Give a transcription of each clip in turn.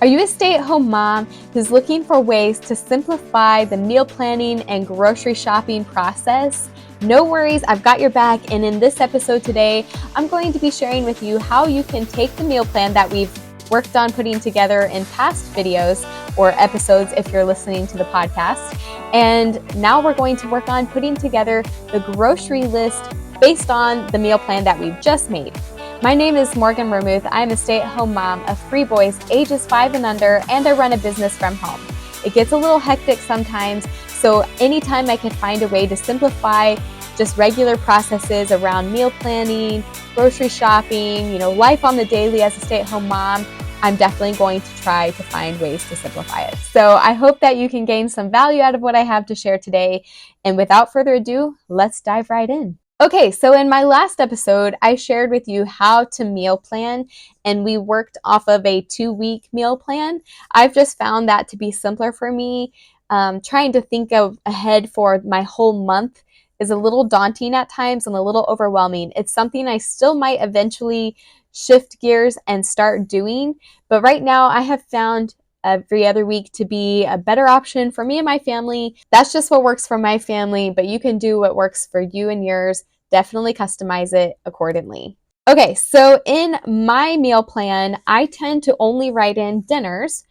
Are you a stay-at-home mom who's looking for ways to simplify the meal planning and grocery shopping process? No worries, I've got your back, and in this episode today, I'm going to be sharing with you how you can take the meal plan that we've worked on putting together in past videos or episodes if you're listening to the podcast, and now we're going to work on putting together the grocery list based on the meal plan that we've just made. My name is Morgan Vermouth. I'm a stay-at-home mom of 3 boys, ages 5 and under, and I run a business from home. It gets a little hectic sometimes, so anytime I can find a way to simplify just regular processes around meal planning, grocery shopping, life on the daily as a stay-at-home mom, I'm definitely going to try to find ways to simplify it. So I hope that you can gain some value out of what I have to share today. And without further ado, let's dive right in. Okay, so in my last episode, I shared with you how to meal plan, and we worked off of a 2-week meal plan. I've just found that to be simpler for me. Trying to think of ahead for my whole month is a little daunting at times and a little overwhelming. It's something I still might eventually shift gears and start doing, but right now I have found every other week to be a better option for me and my family. That's just what works for my family, but you can do what works for you and yours. Definitely customize it accordingly. Okay, so in my meal plan, I tend to only write in dinners,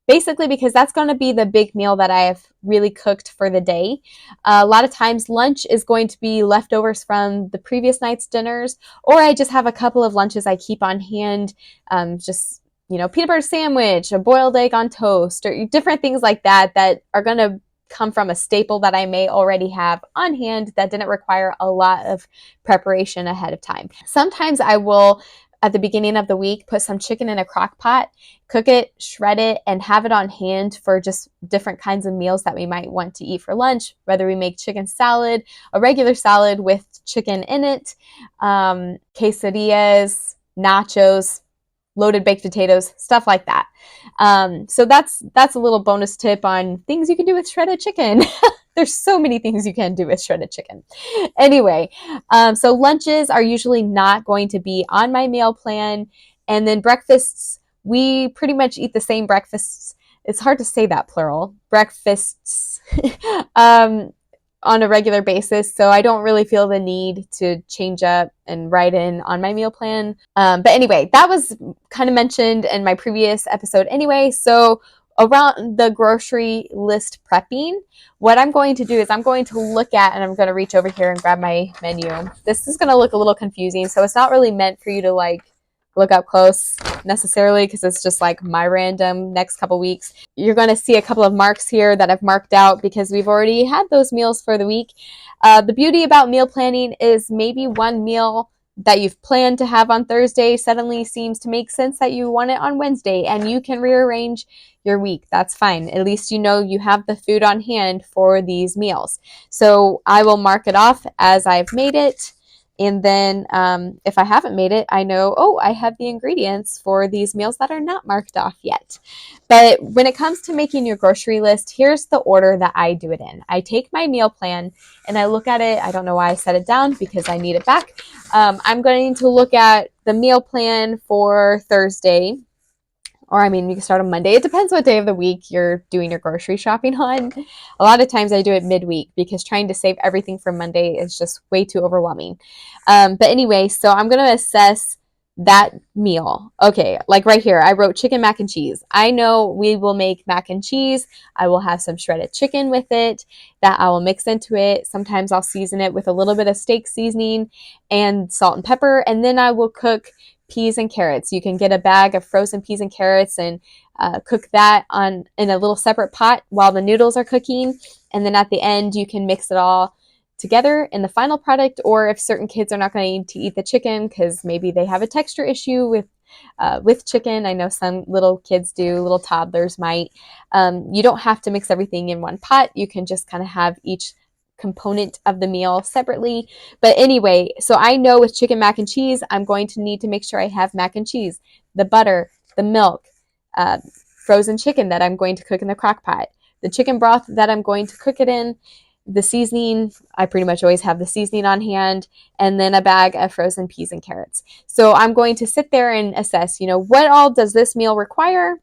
basically because that's going to be the big meal that I have really cooked for the day. A lot of times lunch is going to be leftovers from the previous night's dinners, or I just have a couple of lunches I keep on hand, peanut butter sandwich, a boiled egg on toast, or different things like that that are going to come from a staple that I may already have on hand that didn't require a lot of preparation ahead of time. Sometimes I will, at the beginning of the week, put some chicken in a crock pot, cook it, shred it, and have it on hand for just different kinds of meals that we might want to eat for lunch, whether we make chicken salad, a regular salad with chicken in it, quesadillas, nachos, loaded baked potatoes, stuff like that. So that's a little bonus tip on things you can do with shredded chicken. There's so many things you can do with shredded chicken. Anyway, so lunches are usually not going to be on my meal plan. And then breakfasts, we pretty much eat the same breakfasts. It's hard to say that plural. Breakfasts. On a regular basis, so I don't really feel the need to change up and write in on my meal plan. But anyway, that was kind of mentioned in my previous episode anyway. So around the grocery list prepping, what I'm going to do is I'm going to look at, and I'm going to reach over here and grab my menu. This is going to look a little confusing, so it's not really meant for you to look up close necessarily, because it's just my random next couple weeks. You're going to see a couple of marks here that I've marked out because we've already had those meals for the week. The beauty about meal planning is maybe one meal that you've planned to have on Thursday suddenly seems to make sense that you want it on Wednesday, and you can rearrange your week. That's fine. At least you know you have the food on hand for these meals. So I will mark it off as I've made it. And then if I haven't made it, I know, I have the ingredients for these meals that are not marked off yet. But when it comes to making your grocery list, here's the order that I do it in. I take my meal plan and I look at it. I don't know why I set it down because I need it back. I'm going to look at the meal plan for Thursday. Or, you can start on Monday. It depends what day of the week you're doing your grocery shopping on. A lot of times I do it midweek because trying to save everything for Monday is just way too overwhelming. But anyway, so I'm going to assess that meal. Okay, right here, I wrote chicken mac and cheese. I know we will make mac and cheese. I will have some shredded chicken with it that I will mix into it. Sometimes I'll season it with a little bit of steak seasoning and salt and pepper, and then I will cook peas and carrots. You can get a bag of frozen peas and carrots and cook that in a little separate pot while the noodles are cooking. And then at the end, you can mix it all together in the final product. Or if certain kids are not going to eat the chicken because maybe they have a texture issue with chicken, I know some little kids do, little toddlers might. You don't have to mix everything in one pot. You can just kind of have each component of the meal separately. But anyway, so I know with chicken mac and cheese, I'm going to need to make sure I have mac and cheese, the butter, the milk, frozen chicken that I'm going to cook in the crock pot, the chicken broth that I'm going to cook it in, the seasoning. I pretty much always have the seasoning on hand, and then a bag of frozen peas and carrots. So I'm going to sit there and assess, what all does this meal require?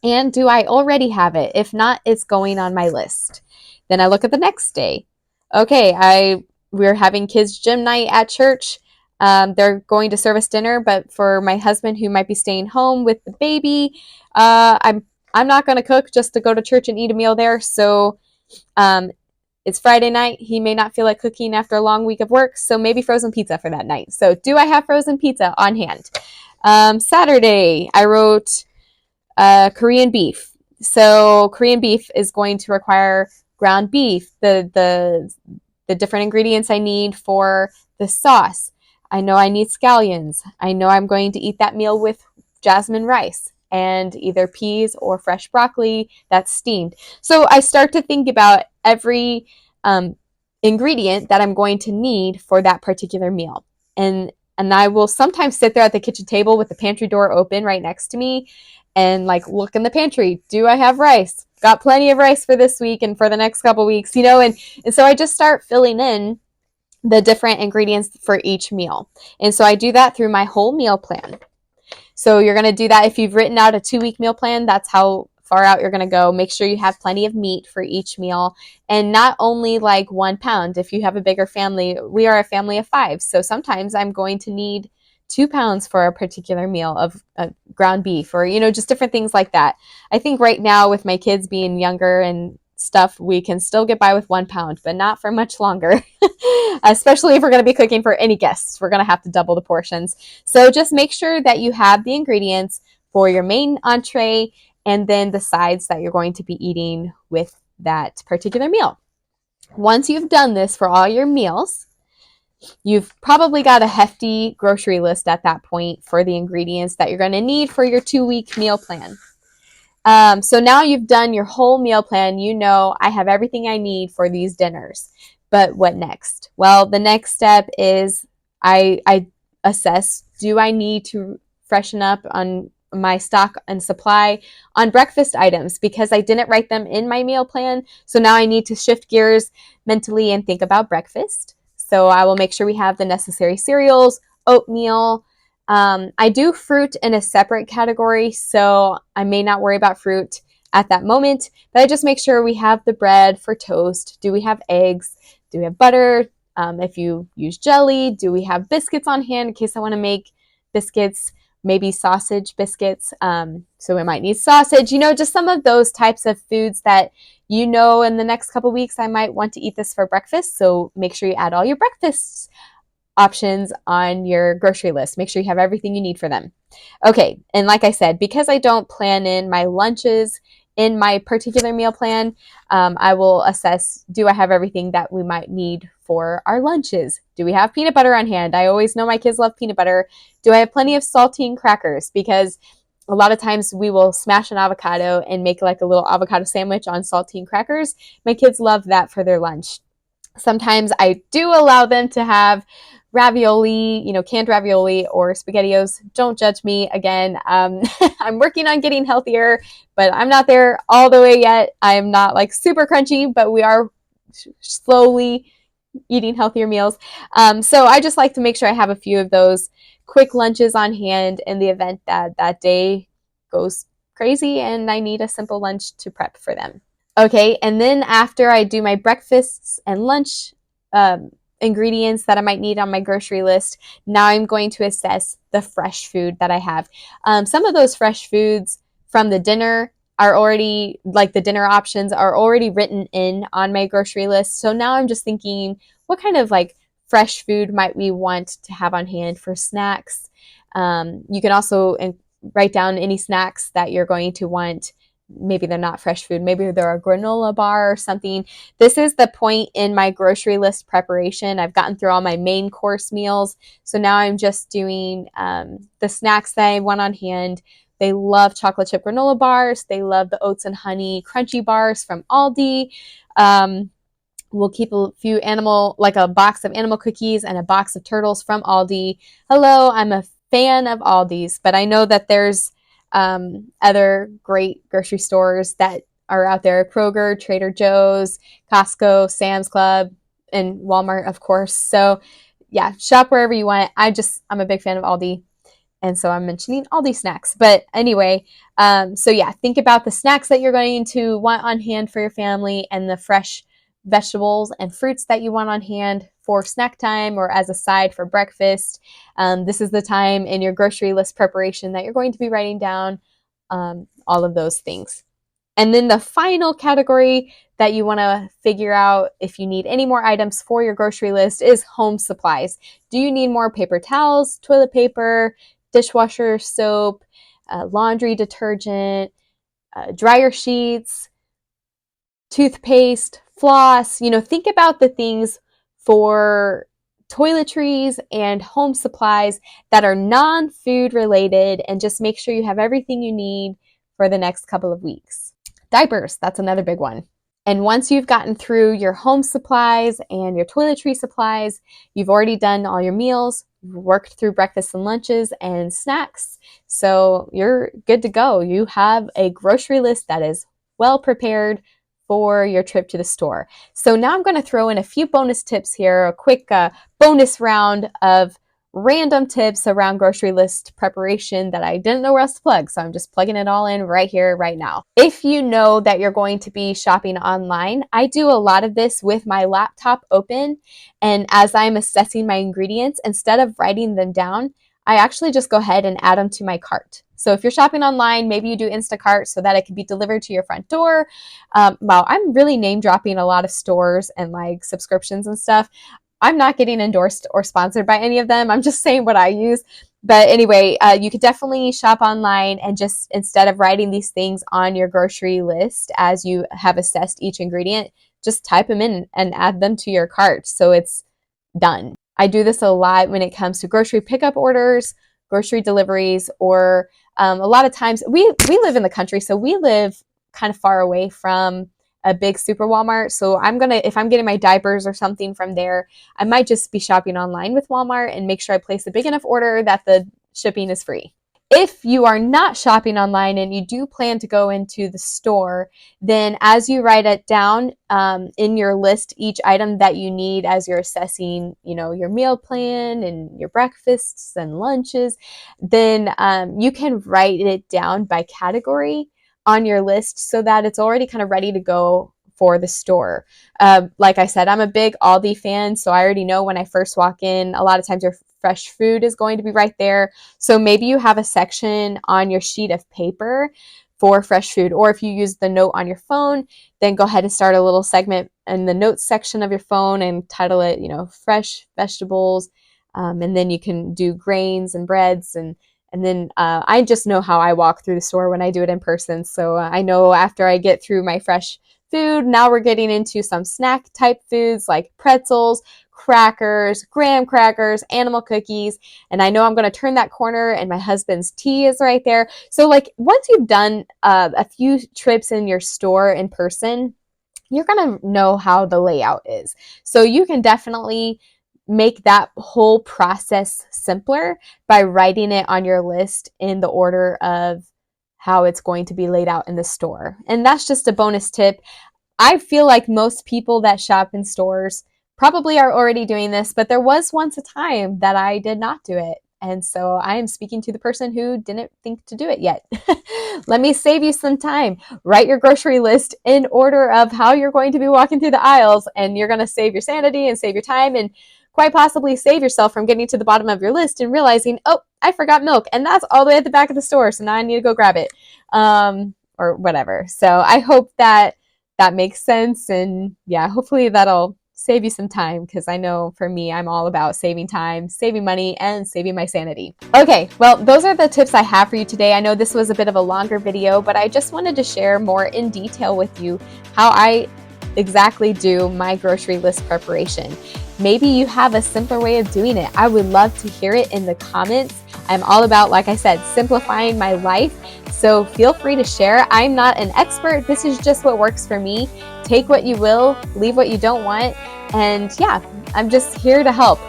And do I already have it? If not, it's going on my list. Then I look at the next day. Okay, we're having kids gym night at church. They're going to service dinner, but for my husband who might be staying home with the baby, I'm not going to cook just to go to church and eat a meal there. So um, it's Friday night. He may not feel like cooking after a long week of work, so maybe frozen pizza for that night. So do I have frozen pizza on hand? Saturday, I wrote Korean beef. So Korean beef is going to require ground beef, the different ingredients I need for the sauce. I know I need scallions. I know I'm going to eat that meal with jasmine rice and either peas or fresh broccoli that's steamed. So I start to think about every ingredient that I'm going to need for that particular meal. And I will sometimes sit there at the kitchen table with the pantry door open right next to me and like look in the pantry. Do I have rice? Got plenty of rice for this week and for the next couple weeks, and so I just start filling in the different ingredients for each meal. And so I do that through my whole meal plan. So you're going to do that if you've written out a 2-week meal plan. That's how far out you're going to go. Make sure you have plenty of meat for each meal, and not only like 1 pound. If you have a bigger family, we are a family of 5. So sometimes I'm going to need 2 pounds for a particular meal of ground beef, or, just different things like that. I think right now with my kids being younger and stuff, we can still get by with 1 pound, but not for much longer. Especially if we're going to be cooking for any guests, we're going to have to double the portions. So just make sure that you have the ingredients for your main entree and then the sides that you're going to be eating with that particular meal. Once you've done this for all your meals, you've probably got a hefty grocery list at that point for the ingredients that you're going to need for your 2-week meal plan. So now you've done your whole meal plan. I have everything I need for these dinners. But what next? Well, the next step is I assess, do I need to freshen up on my stock and supply on breakfast items, because I didn't write them in my meal plan. So now I need to shift gears mentally and think about breakfast. So I will make sure we have the necessary cereals, oatmeal. I do fruit in a separate category, so I may not worry about fruit at that moment, but I just make sure we have the bread for toast. Do we have eggs? Do we have butter? If you use jelly, do we have biscuits on hand in case I want to make biscuits? Maybe sausage biscuits. So we might need sausage, just some of those types of foods that, in the next couple weeks, I might want to eat this for breakfast. So make sure you add all your breakfast options on your grocery list. Make sure you have everything you need for them. Okay, and like I said, because I don't plan in my lunches in my particular meal plan, I will assess, do I have everything that we might need for our lunches? Do we have peanut butter on hand? I always know my kids love peanut butter. Do I have plenty of saltine crackers? Because a lot of times we will smash an avocado and make like a little avocado sandwich on saltine crackers. My kids love that for their lunch. Sometimes I do allow them to have ravioli, canned ravioli or SpaghettiOs. Don't judge me. Again, I'm working on getting healthier, but I'm not there all the way yet. I am not like super crunchy, but we are slowly eating healthier meals. So I just like to make sure I have a few of those quick lunches on hand in the event that that day goes crazy and I need a simple lunch to prep for them. Okay, and then after I do my breakfasts and lunch ingredients that I might need on my grocery list, now I'm going to assess the fresh food that I have. Some of those fresh foods from the dinner are already, like the dinner options are already written in on my grocery list. So now I'm just thinking, what kind of like fresh food might we want to have on hand for snacks? You can also write down any snacks that you're going to want. Maybe they're not fresh food. Maybe they're a granola bar or something. This is the point in my grocery list preparation. I've gotten through all my main course meals. So now I'm just doing the snacks that I want on hand. They love chocolate chip granola bars. They love the oats and honey crunchy bars from Aldi. We'll keep a few like a box of animal cookies and a box of turtles from Aldi. Hello, I'm a fan of Aldi's, but I know that there's other great grocery stores that are out there: Kroger, Trader Joe's, Costco, Sam's Club, and Walmart, of course. So yeah, shop wherever you want. I'm a big fan of Aldi. And so I'm mentioning all these snacks. But anyway, so yeah, think about the snacks that you're going to want on hand for your family and the fresh vegetables and fruits that you want on hand for snack time or as a side for breakfast. This is the time in your grocery list preparation that you're going to be writing down all of those things. And then the final category that you want to figure out if you need any more items for your grocery list is home supplies. Do you need more paper towels, toilet paper, dishwasher soap, laundry detergent, dryer sheets, toothpaste, floss? Think about the things for toiletries and home supplies that are non-food related, and just make sure you have everything you need for the next couple of weeks. Diapers, that's another big one. And once you've gotten through your home supplies and your toiletry supplies, you've already done all your meals, worked through breakfasts and lunches and snacks. So you're good to go. You have a grocery list that is well prepared for your trip to the store. So now I'm going to throw in a few bonus tips here, a quick bonus round of random tips around grocery list preparation that I didn't know where else to plug. So I'm just plugging it all in right here, right now. If you know that you're going to be shopping online, I do a lot of this with my laptop open. And as I'm assessing my ingredients, instead of writing them down, I actually just go ahead and add them to my cart. So if you're shopping online, maybe you do Instacart so that it can be delivered to your front door. Wow, I'm really name dropping a lot of stores and like subscriptions and stuff. I'm not getting endorsed or sponsored by any of them. I'm just saying what I use. But anyway, you could definitely shop online and just instead of writing these things on your grocery list as you have assessed each ingredient, just type them in and add them to your cart so it's done. I do this a lot when it comes to grocery pickup orders, grocery deliveries, or a lot of times we live in the country, so we live kind of far away from a big super Walmart. So if I'm getting my diapers or something from there, I might just be shopping online with Walmart and make sure I place a big enough order that the shipping is free. If you are not shopping online and you do plan to go into the store, then as you write it down in your list, each item that you need as you're assessing, your meal plan and your breakfasts and lunches, then you can write it down by category on your list so that it's already kind of ready to go for the store. Like I said, I'm a big Aldi fan, so I already know when I first walk in, a lot of times your fresh food is going to be right there. So maybe you have a section on your sheet of paper for fresh food, or if you use the note on your phone, then go ahead and start a little segment in the notes section of your phone and title it, fresh vegetables. And then you can do grains and breads and then I just know how I walk through the store when I do it in person. So I know after I get through my fresh food, now we're getting into some snack type foods like pretzels, crackers, graham crackers, animal cookies. And I know I'm going to turn that corner and my husband's tea is right there. So like once you've done a few trips in your store in person, you're going to know how the layout is. So you can definitely make that whole process simpler by writing it on your list in the order of how it's going to be laid out in the store. And that's just a bonus tip. I feel like most people that shop in stores probably are already doing this, but there was once a time that I did not do it. And so I am speaking to the person who didn't think to do it yet. Let me save you some time. Write your grocery list in order of how you're going to be walking through the aisles, and you're going to save your sanity and save your time and quite possibly save yourself from getting to the bottom of your list and realizing, oh, I forgot milk, and that's all the way at the back of the store, so now I need to go grab it, or whatever. So I hope that makes sense, and yeah, hopefully that'll save you some time, because I know for me, I'm all about saving time, saving money, and saving my sanity. Okay, well, those are the tips I have for you today. I know this was a bit of a longer video, but I just wanted to share more in detail with you how I exactly do my grocery list preparation. Maybe you have a simpler way of doing it. I would love to hear it in the comments. I'm all about, like I said, simplifying my life. So feel free to share. I'm not an expert. This is just what works for me. Take what you will, leave what you don't want. And yeah, I'm just here to help.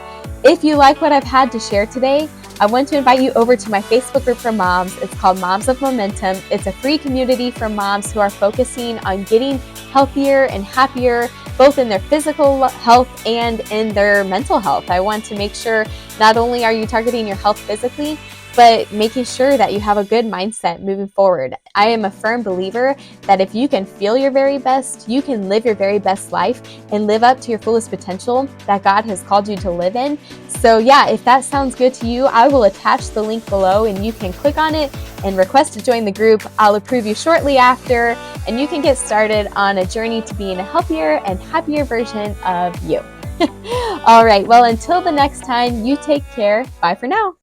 If you like what I've had to share today, I want to invite you over to my Facebook group for moms. It's called Moms of Momentum. It's a free community for moms who are focusing on getting healthier and happier, both in their physical health and in their mental health. I want to make sure not only are you targeting your health physically, but making sure that you have a good mindset moving forward. I am a firm believer that if you can feel your very best, you can live your very best life and live up to your fullest potential that God has called you to live in. So yeah, if that sounds good to you, I will attach the link below and you can click on it and request to join the group. I'll approve you shortly after, and you can get started on a journey to being a healthier and happier version of you. All right, well, until the next time, you take care. Bye for now.